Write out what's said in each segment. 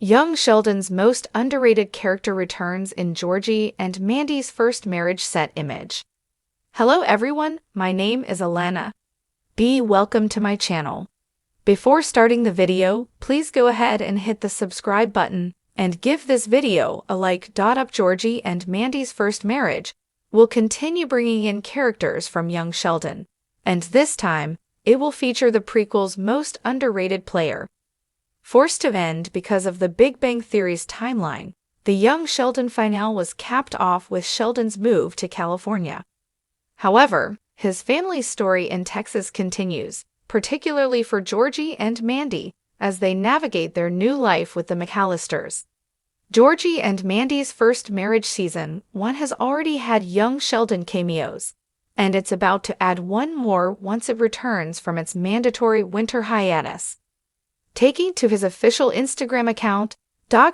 Young Sheldon's most underrated character returns in Georgie and Mandy's first marriage set image. Hello everyone, my name is Alana. Welcome to my channel. Before starting the video, please go ahead and hit the subscribe button and give this video a like. Up Georgie and Mandy's first marriage will continue bringing in characters from young Sheldon, and this time, it will feature the prequel's most underrated player. Forced to end because of the Big Bang Theory's timeline, the young Sheldon finale was capped off with Sheldon's move to California. However, his family's story in Texas continues, particularly for Georgie and Mandy, as they navigate their new life with the McAllisters. Georgie and Mandy's first marriage season 1 has already had young Sheldon cameos, and it's about to add one more once it returns from its mandatory winter hiatus. Taking to his official Instagram account,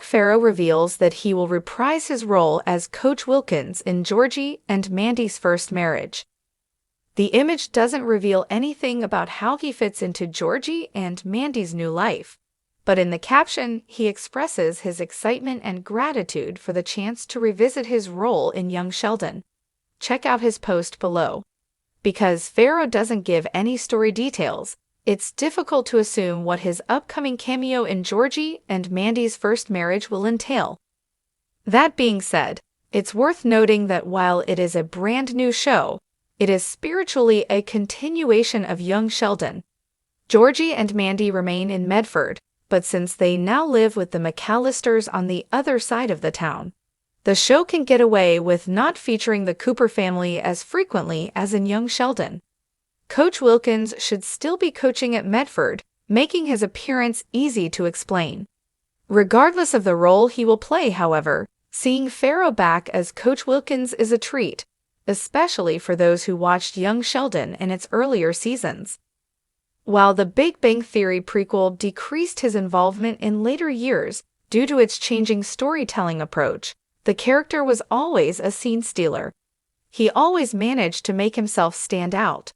Pharaoh reveals that he will reprise his role as Coach Wilkins in Georgie and Mandy's first marriage. The image doesn't reveal anything about how he fits into Georgie and Mandy's new life, but in the caption, he expresses his excitement and gratitude for the chance to revisit his role in young Sheldon. Check out his post below. Because Pharaoh doesn't give any story details, it's difficult to assume what his upcoming cameo in Georgie and Mandy's first marriage will entail. That being said, it's worth noting that while it is a brand new show, it is spiritually a continuation of young Sheldon. Georgie and Mandy remain in Medford, but since they now live with the McAllisters on the other side of the town, the show can get away with not featuring the Cooper family as frequently as in young Sheldon. Coach Wilkins should still be coaching at Medford, making his appearance easy to explain. Regardless of the role he will play, however, seeing Pharaoh back as Coach Wilkins is a treat, especially for those who watched young Sheldon in its earlier seasons. While the Big Bang Theory prequel decreased his involvement in later years due to its changing storytelling approach, the character was always a scene stealer. He always managed to make himself stand out.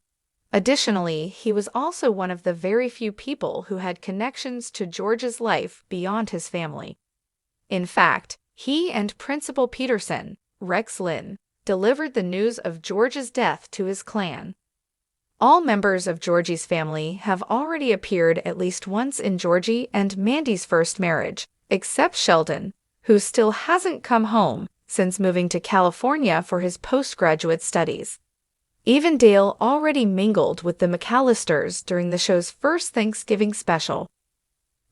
Additionally, he was also one of the very few people who had connections to George's life beyond his family. In fact, he and Principal Peterson, Rex Lynn, delivered the news of George's death to his clan. All members of Georgie's family have already appeared at least once in Georgie and Mandy's first marriage, except Sheldon, who still hasn't come home since moving to California for his postgraduate studies. Even Dale already mingled with the McAllisters during the show's first Thanksgiving special.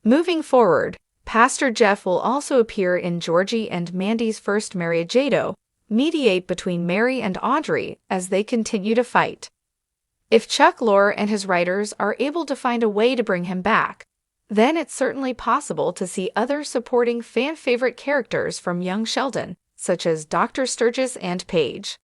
Moving forward, Pastor Jeff will also appear in Georgie and Mandy's first marriage, mediate between Mary and Audrey as they continue to fight. If Chuck Lorre and his writers are able to find a way to bring him back, then it's certainly possible to see other supporting fan-favorite characters from young Sheldon, such as Dr. Sturgis and Paige.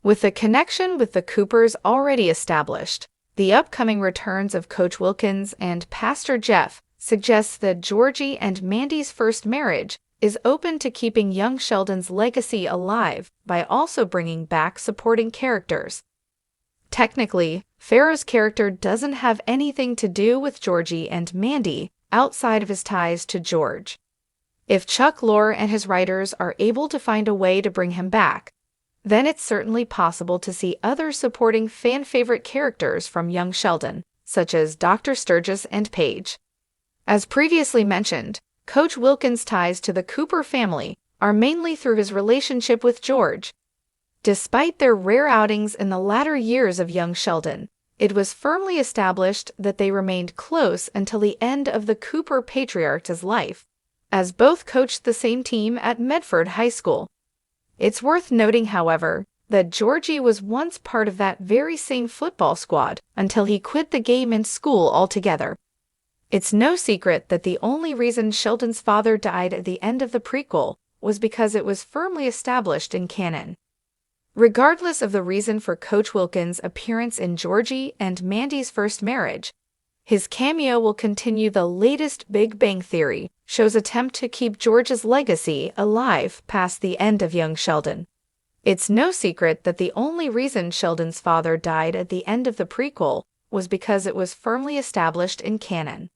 With the connection with the Coopers already established, the upcoming returns of Coach Wilkins and Pastor Jeff suggests that Georgie and Mandy's first marriage is open to keeping young Sheldon's legacy alive by also bringing back supporting characters. Technically, Pharaoh's character doesn't have anything to do with Georgie and Mandy outside of his ties to George. If Chuck Lorre and his writers are able to find a way to bring him back, then it's certainly possible to see other supporting fan-favorite characters from young Sheldon, such as Dr. Sturgis and Paige. As previously mentioned, Coach Wilkins' ties to the Cooper family are mainly through his relationship with George. Despite their rare outings in the latter years of young Sheldon, it was firmly established that they remained close until the end of the Cooper patriarch's life, as both coached the same team at Medford High School. It's worth noting, however, that Georgie was once part of that very same football squad until he quit the game and school altogether. It's no secret that the only reason Sheldon's father died at the end of the prequel was because it was firmly established in canon. Regardless of the reason for Coach Wilkins' appearance in Georgie and Mandy's first marriage, his cameo will continue the latest Big Bang Theory show's attempt to keep George's legacy alive past the end of young Sheldon. It's no secret that the only reason Sheldon's father died at the end of the prequel was because it was firmly established in canon.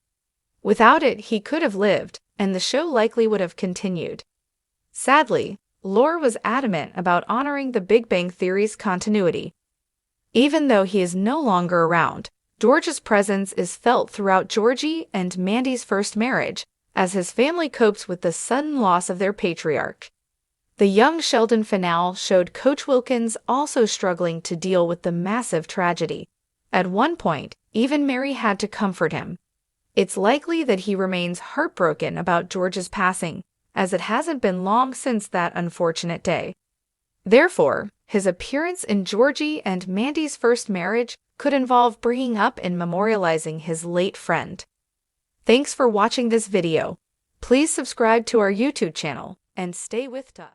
Without it, he could have lived, and the show likely would have continued. Sadly, Lore was adamant about honoring the Big Bang Theory's continuity. Even though he is no longer around, George's presence is felt throughout Georgie and Mandy's first marriage, as his family copes with the sudden loss of their patriarch. The young Sheldon finale showed Coach Wilkins also struggling to deal with the massive tragedy. At one point, even Mary had to comfort him. It's likely that he remains heartbroken about George's passing, as it hasn't been long since that unfortunate day. Therefore, his appearance in Georgie and Mandy's first marriage could involve bringing up and memorializing his late friend. Thanks for watching this video. Please subscribe to our YouTube channel and stay with us.